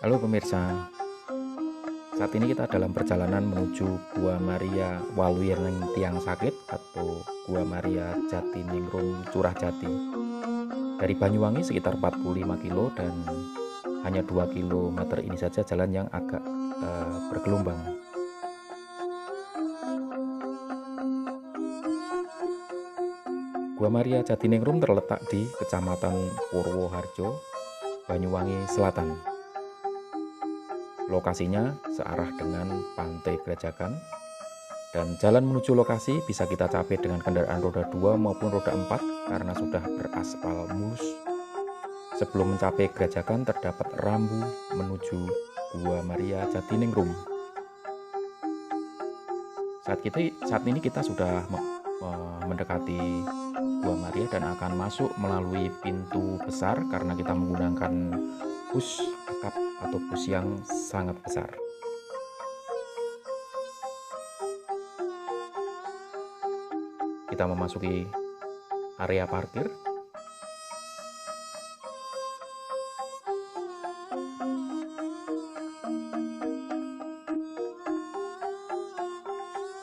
Halo pemirsa, saat ini kita dalam perjalanan menuju Gua Maria Waluyeneng Tiang Sakit atau Gua Maria Jatiningrum Curah Jati. Dari Banyuwangi sekitar 45 kilo dan hanya 2 kilometer ini saja jalan yang agak bergelombang. Gua Maria Jatiningrum terletak di Kecamatan Purwoharjo, Banyuwangi Selatan. Lokasinya searah dengan Pantai Grajagan, dan jalan menuju lokasi bisa kita capai dengan kendaraan roda 2 maupun roda 4 karena sudah beraspal mulus. Sebelum mencapai Grajagan terdapat rambu menuju Gua Maria Jatiningrum. Saat ini kita sudah mendekati Gua Maria dan akan masuk melalui pintu besar karena kita menggunakan bus akap atau bus yang sangat besar. Kita memasuki area parkir.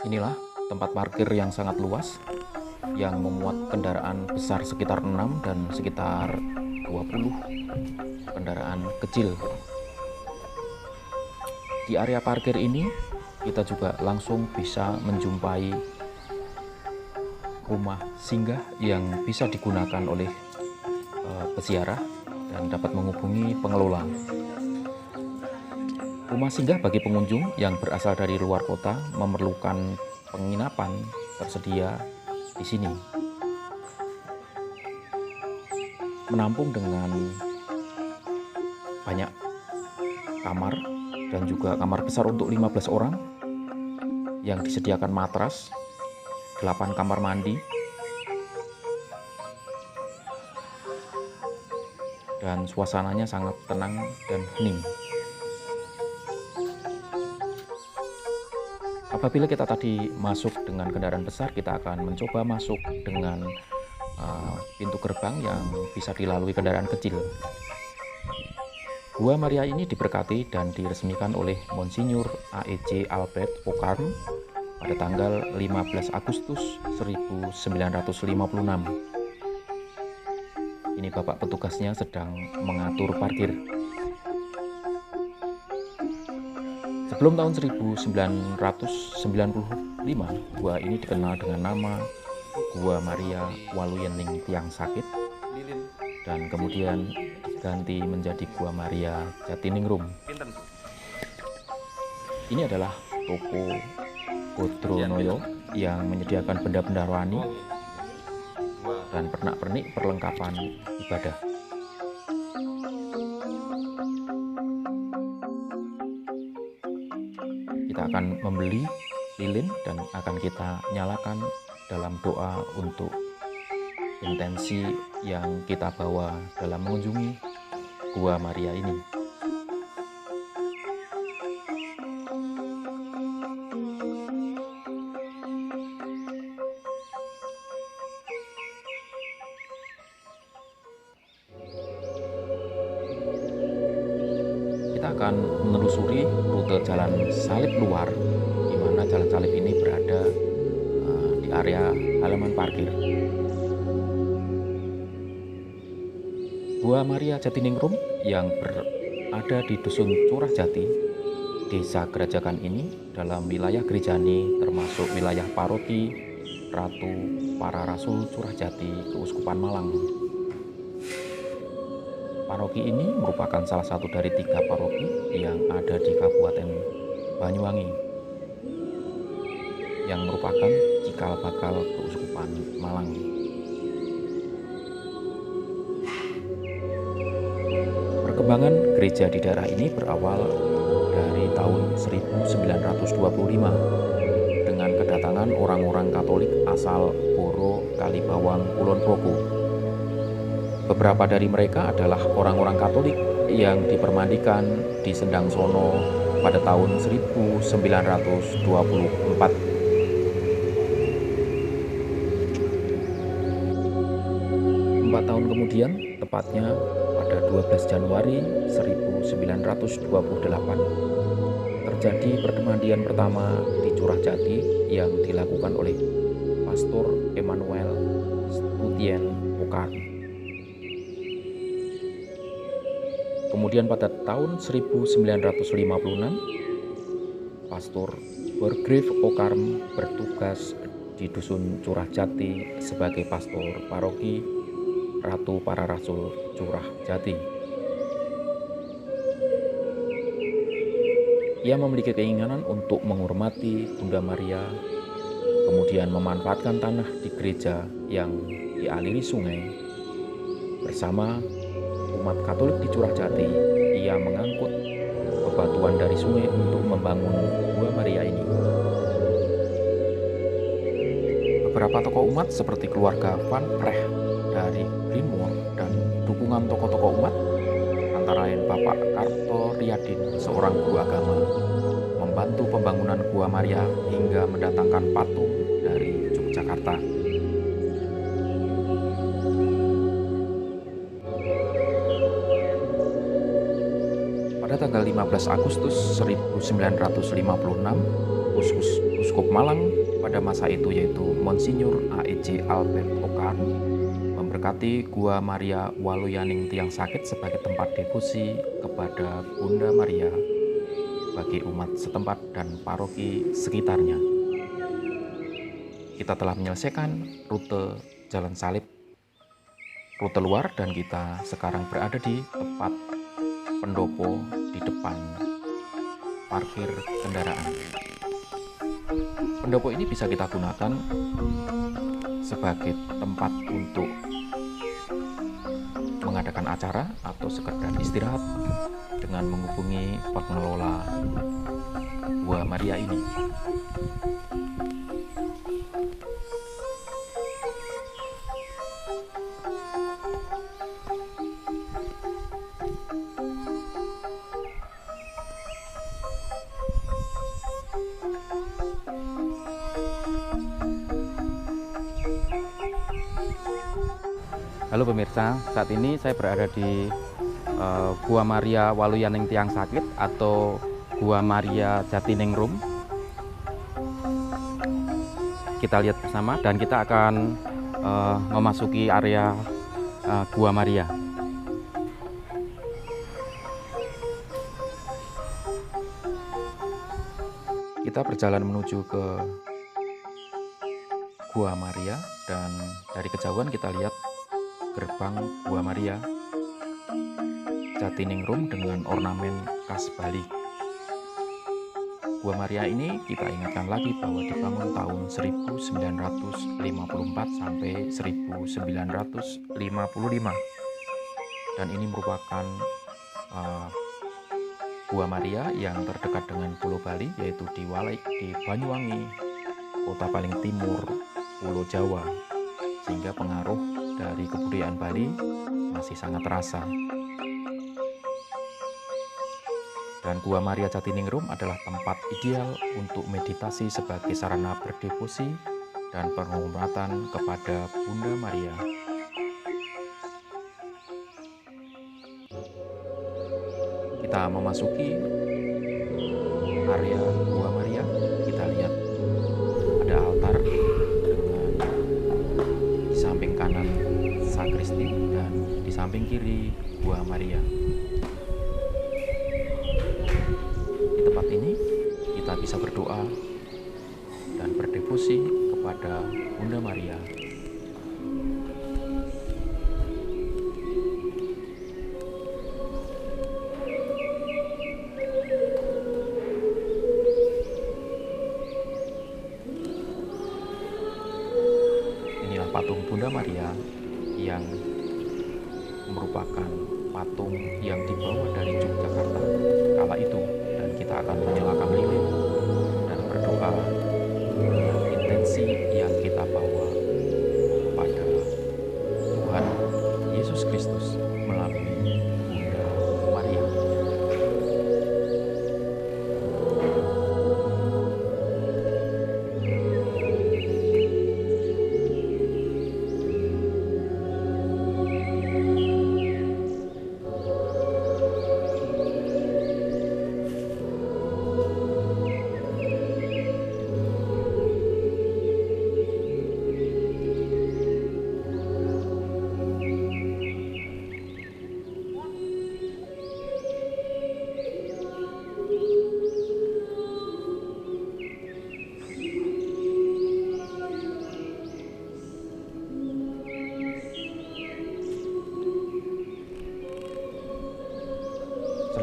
Inilah tempat parkir yang sangat luas yang memuat kendaraan besar sekitar 6 dan sekitar 20 kendaraan kecil. Di area parkir ini kita juga langsung bisa menjumpai rumah singgah yang bisa digunakan oleh peziarah dan dapat menghubungi pengelola. Rumah singgah bagi pengunjung yang berasal dari luar kota memerlukan penginapan tersedia di sini. Menampung dengan banyak kamar dan juga kamar besar untuk 15 orang yang disediakan matras, 8 kamar mandi, dan suasananya sangat tenang dan hening. Apabila kita tadi masuk dengan kendaraan besar, kita akan mencoba masuk dengan pintu gerbang yang bisa dilalui kendaraan kecil. Gua Maria ini diberkati dan diresmikan oleh Monsinyur A.E.J. Albert Pokarm pada tanggal 15 Agustus 1956. Ini Bapak petugasnya sedang mengatur parkir. Sebelum tahun 1995, gua ini dikenal dengan nama Gua Maria Waluyeneng Tiang Sakit dan kemudian diganti menjadi Gua Maria Jatiningrum. Ini adalah toko Bodronoyo yang menyediakan benda-benda rohani dan pernak-pernik perlengkapan ibadah. Kita akan membeli lilin dan akan kita nyalakan dalam doa untuk intensi yang kita bawa dalam mengunjungi Gua Maria ini. Kita akan menelusuri rute jalan salib luar, di mana jalan salib ini berada di area halaman parkir. Gua Maria Jatiningrum yang berada di Dusun Curah Jati, Desa Grajagan ini dalam wilayah Grijani termasuk wilayah paroki Ratu Para Rasul Curah Jati, Keuskupan Malang. Paroki ini merupakan salah satu dari 3 paroki yang ada di Kabupaten Banyuwangi, yang merupakan cikal bakal Keuskupan Malang. Perkembangan gereja di daerah ini berawal dari tahun 1925 dengan kedatangan orang-orang Katolik asal Boro, Kalibawang, Kulon Progo. Beberapa dari mereka adalah orang-orang Katolik yang dipermandikan di Sendang Sono pada tahun 1924. 4 tahun kemudian, tepatnya pada 12 Januari 1927, 1928 terjadi perkemadian pertama di Curah Jati yang dilakukan oleh Pastor Emmanuel Stutien Okarm. Kemudian pada tahun 1956, Pastor Burggrave Okarm bertugas di Dusun Curah Jati sebagai pastor paroki Ratu Para Rasul Curah Jati. Ia memiliki keinginan untuk menghormati Bunda Maria, kemudian memanfaatkan tanah di gereja yang dialiri sungai. Bersama umat Katolik di Curah Jati, ia mengangkut bebatuan dari sungai untuk membangun Gua Maria ini. Beberapa tokoh umat seperti keluarga Van Precht dari Greenwald dan dukungan tokoh-tokoh umat antara lain Bapak Karto Riyadin, seorang guru agama, membantu pembangunan Gua Maria hingga mendatangkan patung dari Yogyakarta. Pada tanggal 15 Agustus 1956, Uskup Malang pada masa itu yaitu Monsinyur A.E.J. Albert Okarm memberkati Gua Maria Waluyaning Tiang Sakit sebagai tempat devosi kepada Bunda Maria bagi umat setempat dan paroki sekitarnya. Kita telah menyelesaikan rute Jalan Salib, rute luar, dan kita sekarang berada di tempat pendopo di depan parkir kendaraan. Pendopo ini bisa kita gunakan sebagai tempat untuk mengadakan acara atau sekedar istirahat dengan menghubungi pengelola Gua Maria ini. Halo pemirsa, saat ini saya berada di Gua Maria Waluyaning Tiang Sakit atau Gua Maria Jatiningrum. Kita lihat bersama dan kita akan memasuki area Gua Maria. Kita berjalan menuju ke Gua Maria dan dari kejauhan kita lihat gerbang Gua Maria Jatiningrum dengan ornamen khas Bali. Gua Maria ini kita ingatkan lagi bahwa dibangun tahun 1954 sampai 1955 dan ini merupakan Gua Maria yang terdekat dengan Pulau Bali, yaitu di Banyuwangi, kota paling timur Pulau Jawa, sehingga pengaruh dari kebudayaan Bali masih sangat terasa. Dan Gua Maria Jatiningrum adalah tempat ideal untuk meditasi sebagai sarana berdevosi dan penghormatan kepada Bunda Maria. Kita memasuki area Gua Maria. Kita lihat ada altar dengan di samping kanan sakristi dan di samping kiri Gua Maria. Di tempat ini kita bisa berdoa dan berdevosi kepada Bunda Maria. Inilah patung Bunda Maria yang merupakan patung yang dibawa dari Yogyakarta kala itu, dan kita akan menyalakan lilin dan berdoa dengan intensi yang kita bawa kepada Tuhan Yesus Kristus melalui Bunda Maria.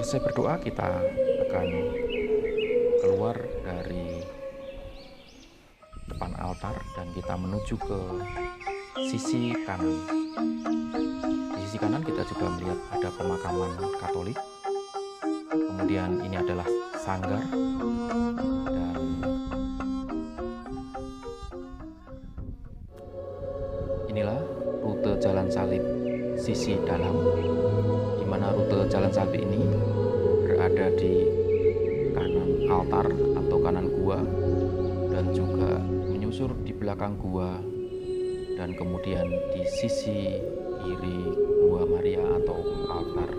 Selesai berdoa, kita akan keluar dari depan altar dan kita menuju ke sisi kanan. Di sisi kanan kita juga melihat ada pemakaman Katolik. Kemudian ini adalah sanggar, dan inilah rute jalan salib sisi dalam, di mana rute jalan salib ini berada di kanan altar atau kanan gua, dan juga menyusur di belakang gua, dan kemudian di sisi kiri Gua Maria atau altar.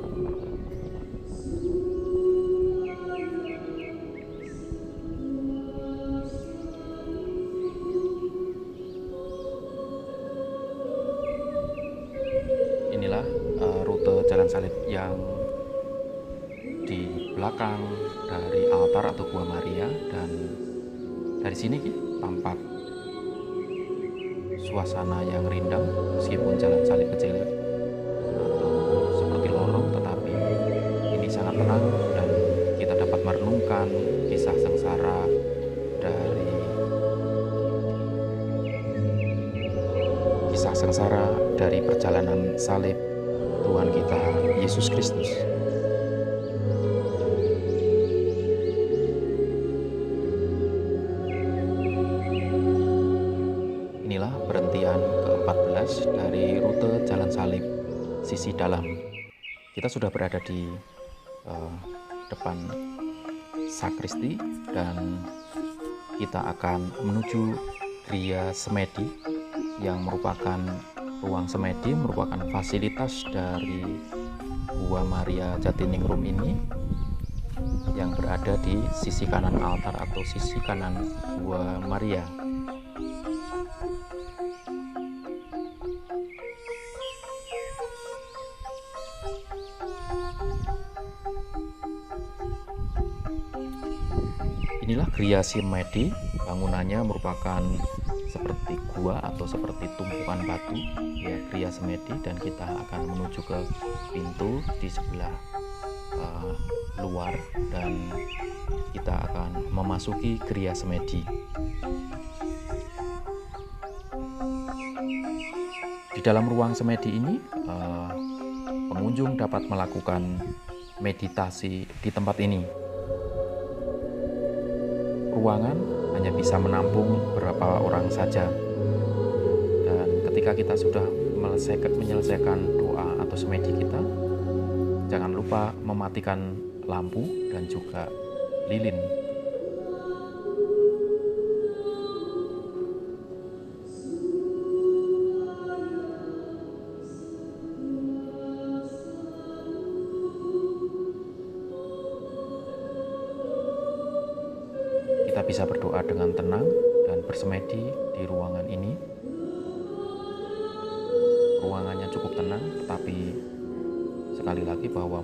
Inilah rute jalan salib yang di belakang dari altar atau Gua Maria, dan dari sini tampak suasana yang rindang meskipun jalan salib kecil atau seperti lorong, tetapi ini sangat tenang dan kita dapat merenungkan kisah sengsara dari perjalanan salib Tuhan kita Yesus Kristus. Inilah berhentian ke-14 dari rute jalan salib sisi dalam. Kita sudah berada di depan sakristi dan kita akan menuju Gria Semedi, yang merupakan ruang semedi, merupakan fasilitas dari Gua Maria Jatiningrum ini yang berada di sisi kanan altar atau sisi kanan Gua Maria. Inilah Gria Semedi, bangunannya merupakan seperti gua atau seperti tumpukan batu, ya, Gria Semedi, dan kita akan menuju ke pintu di sebelah luar dan kita akan memasuki Gria Semedi. Di dalam ruang semedi ini pengunjung dapat melakukan meditasi di tempat ini. Ruangan hanya bisa menampung beberapa orang saja, dan ketika kita sudah menyelesaikan doa atau semedi kita, jangan lupa mematikan lampu dan juga lilin. Kita bisa berdoa dengan tenang dan bersemedi di ruangan ini. Ruangannya cukup tenang, tetapi sekali lagi bahwa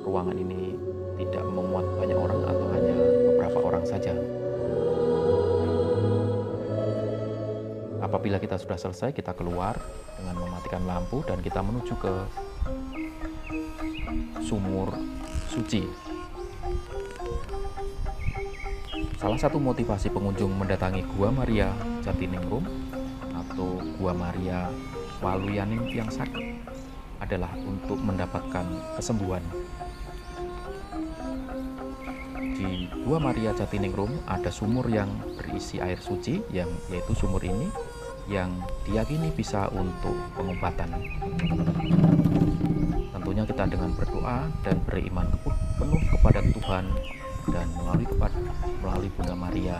ruangan ini tidak memuat banyak orang atau hanya beberapa orang saja. Apabila kita sudah selesai, kita keluar dengan mematikan lampu dan kita menuju ke sumur suci. Salah satu motivasi pengunjung mendatangi Gua Maria Jatiningrum atau Gua Maria Waluyaning Tiang Sakit adalah untuk mendapatkan kesembuhan. Di Gua Maria Jatiningrum ada sumur yang berisi air suci, yaitu sumur ini yang diyakini bisa untuk pengobatan. Tentunya kita dengan berdoa dan beriman penuh kepada Tuhan, dan melalui Bunda Maria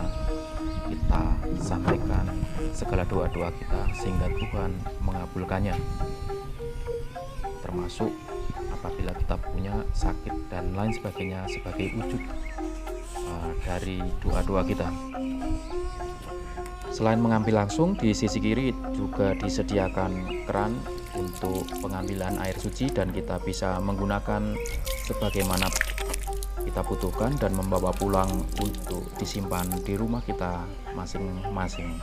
kita sampaikan segala doa-doa kita sehingga Tuhan mengabulkannya, termasuk apabila kita punya sakit dan lain sebagainya sebagai wujud dari doa-doa kita. Selain mengambil langsung, di sisi kiri juga disediakan keran untuk pengambilan air suci dan kita bisa menggunakan sebagaimana kita butuhkan dan membawa pulang untuk disimpan di rumah kita masing-masing.